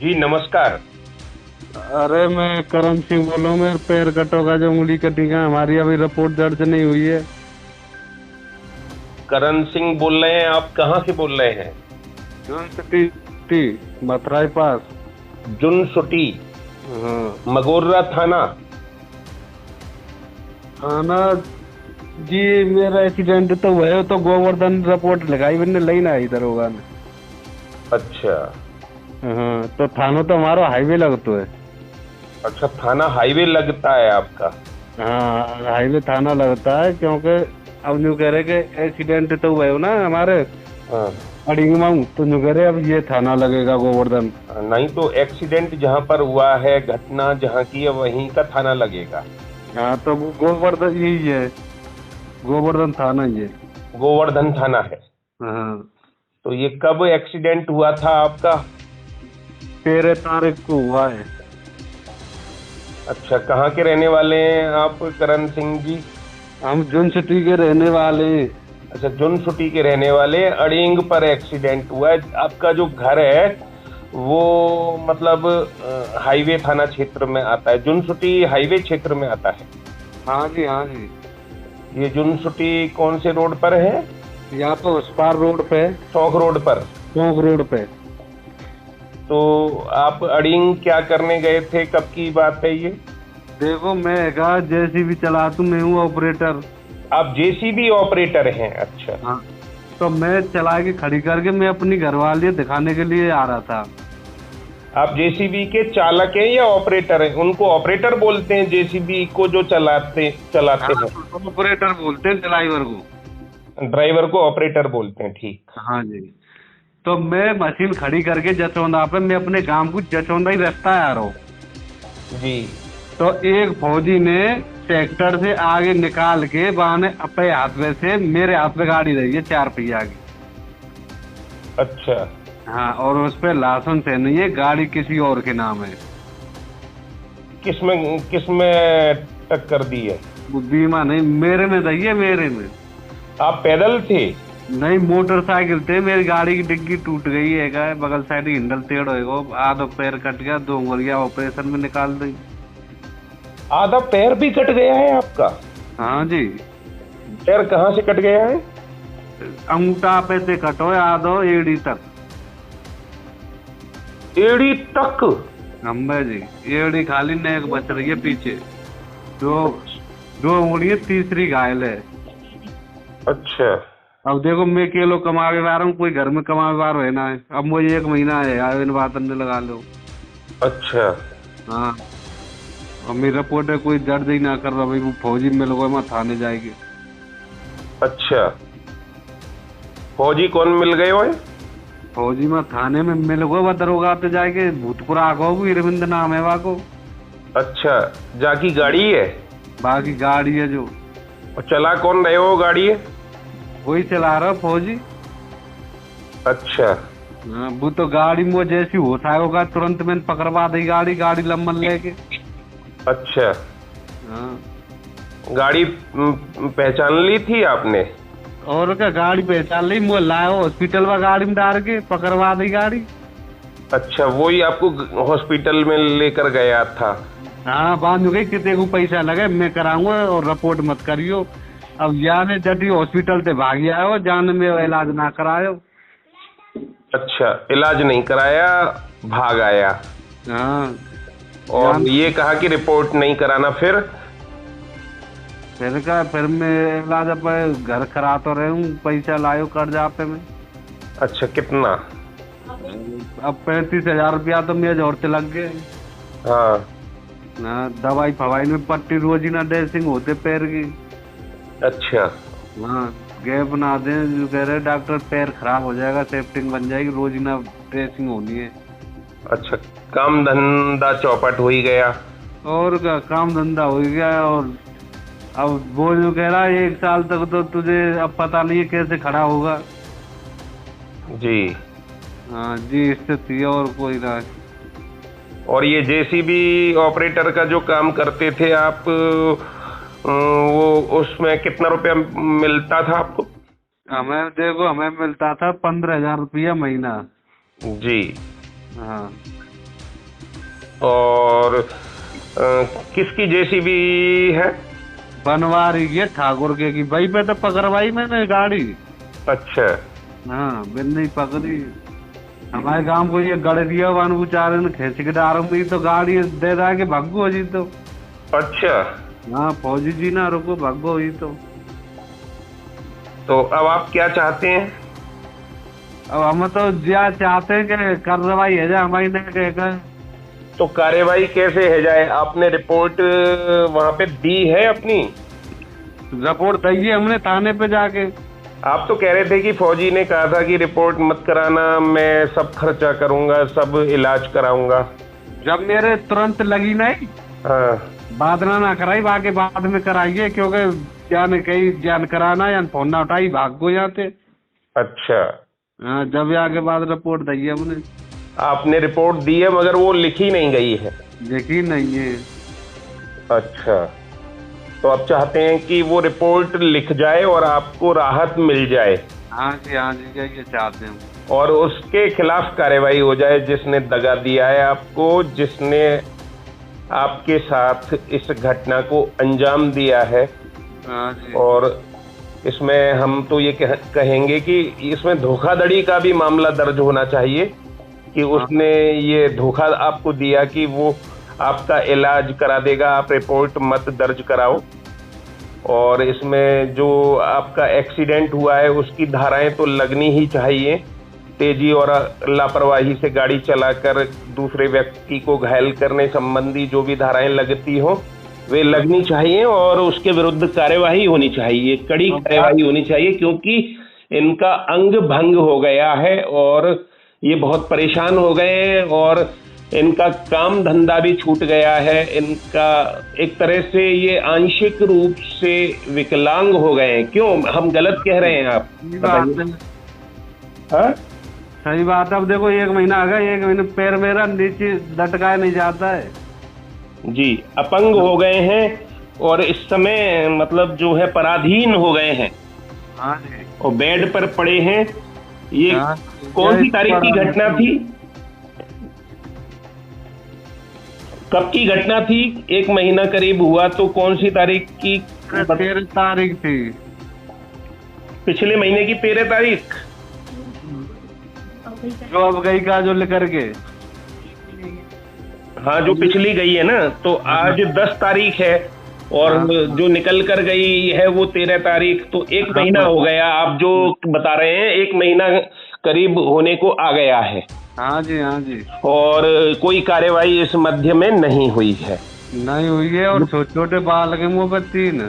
जी नमस्कार। अरे मैं करण सिंह बोल रहा हूँ। मेरे पैर कटो का जो उंगली कटी का, हमारी अभी रिपोर्ट दर्ज नहीं हुई है। करण सिंह बोल रहे हैं, आप कहाँ से बोल रहे हैं? यूनिवर्सिटी मथुराई पास। जुनसुटी, हाँ। मगोर्रा थाना। थाना। जी मेरा एक्सीडेंट तो हुआ है, तो गोवर्धन रिपोर्ट लगाई मैंने, लई ना इधर होगा ने। अच्छा। हाँ, तो थाना तो हमारा हाईवे लगतो है। अच्छा, थाना हाईवे लगता है आपका? हाँ, हाईवे थाना लगता है, क्योंकि अब न्यू कह रहे कि एक्सीडेंट तो हुआ है ना हमारे हाँ। अड़िंग माऊ, तो न्यू कह रहे अब ये थाना लगेगा गोवर्धन। नहीं तो एक्सीडेंट जहाँ पर हुआ है, घटना जहाँ की है, वहीं का थाना लगेगा। हाँ, तो वो गोवर्धन यही है, गोवर्धन थाना ही है। गोवर्धन थाना है। हाँ। तो ये कब एक्सीडेंट हुआ था आपका? 13 तारीख को हुआ है। अच्छा, कहाँ के रहने वाले हैं आप करण सिंह जी? हम जुन सिटी के रहने वाले हैं। अच्छा, जुनसुटी के रहने वाले हैं। अड़ींग पर एक्सीडेंट हुआ है। आपका जो घर है वो मतलब हाईवे थाना क्षेत्र में आता है, जुनसुटी हाईवे क्षेत्र में आता है। हाँ जी, हाँ जी। ये जुनसुटी कौन से रोड पर है? यहाँ पे उस पार रोड पे, चौक रोड पर। चौक रोड पे। तो आप अड़ींग क्या करने गए थे, कब की बात है ये? देखो, मैं कहा जैसी भी चला तू, मैं हूँ ऑपरेटर। आप जेसीबी ऑपरेटर हैं? अच्छा। हाँ, तो मैं चला के खड़ी करके मैं अपनी घरवाली दिखाने के लिए आ रहा था। आप जेसीबी के चालक हैं या ऑपरेटर हैं? उनको ऑपरेटर बोलते हैं, जेसीबी को जो चलाते चलाते हाँ, हैं। तो ऑपरेटर बोलते हैं ड्राइवर को। ड्राइवर को ऑपरेटर बोलते हैं, ठीक। हाँ जी। तो मैं मशीन खड़ी करके जसोंदा पे, मैं अपने गांव को जसोंदा ही रास्ता आ रहा हूँ। जी। तो एक फौजी ने ट्रैक्टर से आगे निकाल के बहाने अपने हाथ में से मेरे हाथ में गाड़ी रही है 4 पहिया की। अच्छा। हाँ, और उस पे लाइसेंस है नहीं है, गाड़ी किसी और के नाम है। किसमें किसमें टक्कर दी है? वो बीमा नहीं, मेरे में रही है, मेरे में। आप पैदल थे? नहीं, मोटरसाइकिल थे। मेरी गाड़ी की डिग्गी टूट गई है, का बगल साइड हैंडल टेढ़ होएगा, आधा पैर कट गया, 2 उंगलियां ऑपरेशन में निकाल दी। आधा पैर भी कट गया है आपका? हाँ जी। पैर कहाँ से कट गया है? अंगूठा पे से कटो है, आधो एड़ी तक। एड़ी तक? अम्बे जी, एड़ी खाली नेक बच रही है पीछे। दो, 2 उंगली, तीसरी घायल है। अच्छा। अब देखो, मैं अकेलो कमा के आ रहा हूँ, कोई घर में कमा है ना है। अब मुझे 1 महीना है यार, इन बात ने लगा लो। अच्छा। हाँ। और मेरा रिपोर्ट है, कोई दर्द ही ना कर रहा भाई, वो फौजी मिल गए, मैं थाने जाएगी। अच्छा, फौजी कौन मिल गए हो? फौजी में थाने में मिल गए, वह दरोगा पे जाके भूतपुरा आगो, अरविंद नाम है वाको। अच्छा, जाकी गाड़ी है? बाकी गाड़ी है जो, और चला कौन रहे हो गाड़ी है? वही चला रहा फौजी। अच्छा। हाँ, वो तो गाड़ी में जैसी होता होगा, तुरंत मैंने पकड़वा दी गाड़ी, गाड़ी लंबन लेके। अच्छा, हाँ। गाड़ी पहचान ली थी आपने? और क्या, गाड़ी पहचान ली, मुझे लाया हॉस्पिटल में, गाड़ी में डाल के पकड़वा दी गाड़ी। अच्छा, वही आपको हॉस्पिटल में लेकर गया था? हाँ, बांध गई, कितने को पैसा लगे मैं कराऊंगा, और रिपोर्ट मत करियो। अब जाने जटी हॉस्पिटल से भाग आयो, जाने में इलाज ना करायो। अच्छा, इलाज नहीं कराया, भाग आया। हाँ। और जान, ये कहा कि रिपोर्ट नहीं कराना, फिर? फिर मैं इलाज अब घर करा तो रहे हूँ, पैसा लायो कर्जा पे में। अच्छा, कितना? अब 35,000 रुपया तो मेरे जोर से लग गए। हाँ। हाँ, दवाई फवाई में पट्टी रोजीना ड्रेसिंग होते पैर की। अच्छा। हाँ, गैप ना दे, जो कह रहे डॉक्टर, पैर खराब हो जाएगा, सेफ्टिंग बन जाएगी, रोजीना ड्रेसिंग होनी है। अच्छा, काम धंधा चौपट हो ही गया। और क्या, काम धंधा हो गया। और अब वो जो कह रहा है 1 साल तक तो तुझे अब पता नहीं है कैसे खड़ा होगा। जी। हाँ जी, स्थिति है, और कोई ना। और ये जेसीबी ऑपरेटर का जो काम करते थे आप, वो उसमें कितना रुपया मिलता था आपको? हमें देखो, हमें मिलता था 15,000 रुपया महीना। जी। हाँ। और किसकी जेसीबी है? बनवारी ये ठाकुर के की भाई पे तो पकड़वाई मैंने गाड़ी। अच्छा। हाँ बिन नहीं पकड़ी। हमारे गांव को ये गड़ दिया वन बेचारे ने खींच के डालूंगी तो गाड़ी दे रहा के भागो जी तो। अच्छा। हाँ फौजी जी ना रुको भागो ही तो अब आप क्या चाहते हैं? अब हम तो क्या चाहते हैं कि कार्रवाई है जाए हमारी नहीं कहकर। तो कार्यवाही कैसे है जाए? आपने रिपोर्ट वहां पे दी है अपनी? रिपोर्ट दी है हमने थाने पे जाके। आप तो कह रहे थे कि फौजी ने कहा था कि रिपोर्ट मत कराना, मैं सब खर्चा करूंगा, सब इलाज कराऊंगा। जब मेरे तुरंत लगी नहीं। हाँ। बाद ना कराई बाकी बाद में कराइए क्योंकि जान कहीं जान कराना या फोन ना उठाई भाग को जाते। अच्छा। हाँ जब आगे बाद रिपोर्ट दी है हमने। आपने रिपोर्ट दी है मगर वो लिखी नहीं गई है? लिखी नहीं है। अच्छा, तो आप चाहते हैं कि वो रिपोर्ट लिख जाए और आपको राहत मिल जाए? हाँ जी ये चाहते हैं। और उसके खिलाफ कार्रवाई हो जाए जिसने दगा दिया है आपको, जिसने आपके साथ इस घटना को अंजाम दिया है। हाँ जी। और इसमें हम तो ये कहेंगे कि इसमें धोखाधड़ी का भी मामला दर्ज होना चाहिए कि उसने ये धोखा आपको दिया कि वो आपका इलाज करा देगा, आप रिपोर्ट मत दर्ज कराओ। और इसमें जो आपका एक्सीडेंट हुआ है उसकी धाराएं तो लगनी ही चाहिए। तेजी और लापरवाही से गाड़ी चलाकर दूसरे व्यक्ति को घायल करने संबंधी जो भी धाराएं लगती हो वे लगनी चाहिए और उसके विरुद्ध कार्यवाही होनी चाहिए, कड़ी कार्यवाही होनी चाहिए, क्योंकि इनका अंग भंग हो गया है और ये बहुत परेशान हो गए हैं और इनका काम धंधा भी छूट गया है। इनका एक तरह से ये आंशिक रूप से विकलांग हो गए हैं। क्यों हम गलत कह रहे हैं? आप बताइए। हाँ सही बात है। अब देखो 1 महीना आ गया, 1 महीने पैर मेरा नीचे लटकाया नहीं जाता है जी, अपंग हो गए हैं और इस समय मतलब जो है पराधीन हो गए हैं। हाँ जी। और बेड पर पड़े हैं। ये कौन सी तारीख की घटना थी? कब की घटना थी? 1 महीना करीब हुआ तो कौन सी तारीख की? 13 तारीख थी। पिछले महीने की 13 तारीख जो अब गई का जो लेकर के। हाँ जो पिछली गई है ना, तो आज 10 तारीख है और जो निकल कर गई है वो 13 तारीख, तो 1 महीना हो गया। आप जो बता रहे हैं 1 महीना करीब होने को आ गया है। हाँ जी हाँ जी। और कोई कार्यवाही इस मध्य में नहीं हुई है? नहीं हुई है। और छोटे छोटे बालक हैं मुँह पर 3।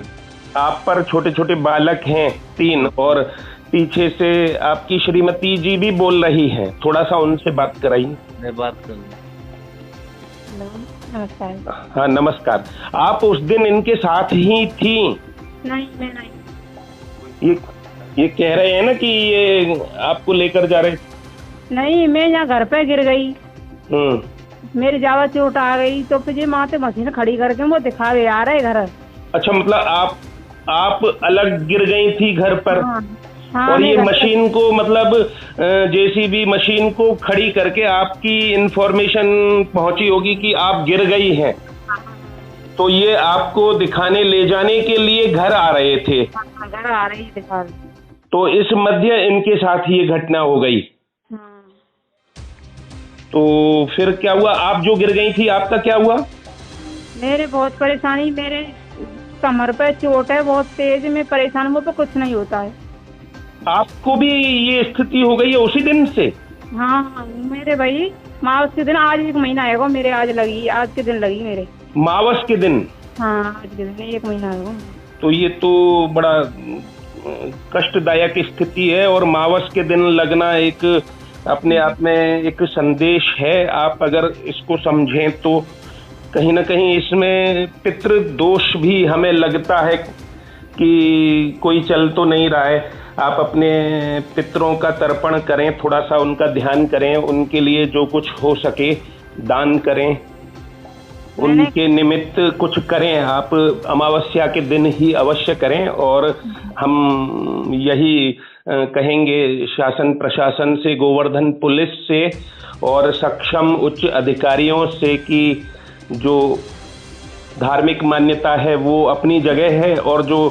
आप पर छोटे छोटे बालक हैं 3 और पीछे से आपकी श्रीमती जी भी बोल रही हैं, थोड़ा सा उनसे बात कराइए। मैं बात करूँ? नमस्कार। हाँ नमस्कार। आप उस दिन इनके साथ ही थी? नहीं मैं नहीं। ये कह रहे हैं ना कि ये आपको लेकर जा रहे? नहीं मैं यहाँ घर पे गिर गई। मेरी ज्यादा चोट आ गई तो फिर माथे मशीन खड़ी करके वो दिखावे आ रहे घर। अच्छा, मतलब आप अलग गिर गई थी घर पर? हाँ, और ये मशीन को मतलब जेसीबी मशीन को खड़ी करके आपकी इंफॉर्मेशन पहुंची होगी कि आप गिर गई हैं, तो ये आपको दिखाने ले जाने के लिए घर आ रहे थे? घर आ रही दिखा। तो इस मध्य इनके साथ ये घटना हो गई। तो फिर क्या हुआ? आप जो गिर गई थी आपका क्या हुआ? मेरे बहुत परेशानी, मेरे कमर पे चोट है बहुत तेज, मैं परेशान हूँ, पर कुछ नहीं होता है। आपको भी ये स्थिति हो गई है उसी दिन से? हाँ मेरे भाई मावस के दिन, आज 1 महीना आएगा मेरे, आज के दिन लगी मेरे। मावस के दिन? हाँ आज के दिन 1 महीना आएगा। तो ये तो बड़ा कष्टदायक स्थिति है और मावस के दिन लगना एक अपने आप में एक संदेश है। आप अगर इसको समझें तो कहीं ना कहीं इसमें पितृ दोष भी हमें लगता है कि कोई चल तो नहीं रहा है। आप अपने पितरों का तर्पण करें, थोड़ा सा उनका ध्यान करें, उनके लिए जो कुछ हो सके दान करें, उनके निमित्त कुछ करें। आप अमावस्या के दिन ही अवश्य करें और हम यही कहेंगे शासन प्रशासन से, गोवर्धन पुलिस से और सक्षम उच्च अधिकारियों से कि जो धार्मिक मान्यता है वो अपनी जगह है और जो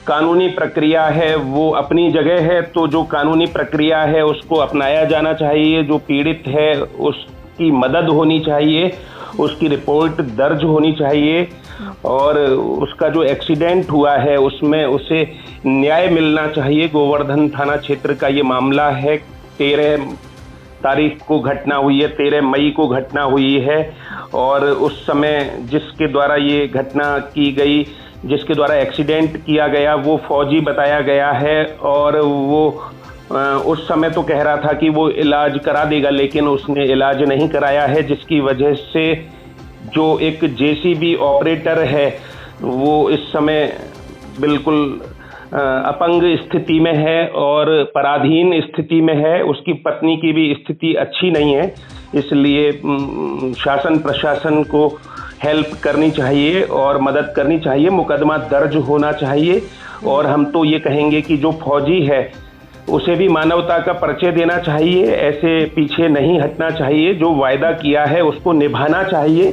कानूनी प्रक्रिया है वो अपनी जगह है। तो जो कानूनी प्रक्रिया है उसको अपनाया जाना चाहिए, जो पीड़ित है उसकी मदद होनी चाहिए, उसकी रिपोर्ट दर्ज होनी चाहिए और उसका जो एक्सीडेंट हुआ है उसमें उसे न्याय मिलना चाहिए। गोवर्धन थाना क्षेत्र का ये मामला है। 13 तारीख को घटना हुई है, 13 मई को घटना हुई है और उस समय जिसके द्वारा ये घटना की गई, जिसके द्वारा एक्सीडेंट किया गया, वो फौजी बताया गया है और वो उस समय तो कह रहा था कि वो इलाज करा देगा, लेकिन उसने इलाज नहीं कराया है, जिसकी वजह से जो एक जेसीबी ऑपरेटर है वो इस समय बिल्कुल अपंग स्थिति में है और पराधीन स्थिति में है। उसकी पत्नी की भी स्थिति अच्छी नहीं है, इसलिए शासन प्रशासन को हेल्प करनी चाहिए और मदद करनी चाहिए, मुकदमा दर्ज होना चाहिए। और हम तो ये कहेंगे कि जो फौजी है उसे भी मानवता का परिचय देना चाहिए, ऐसे पीछे नहीं हटना चाहिए, जो वायदा किया है उसको निभाना चाहिए।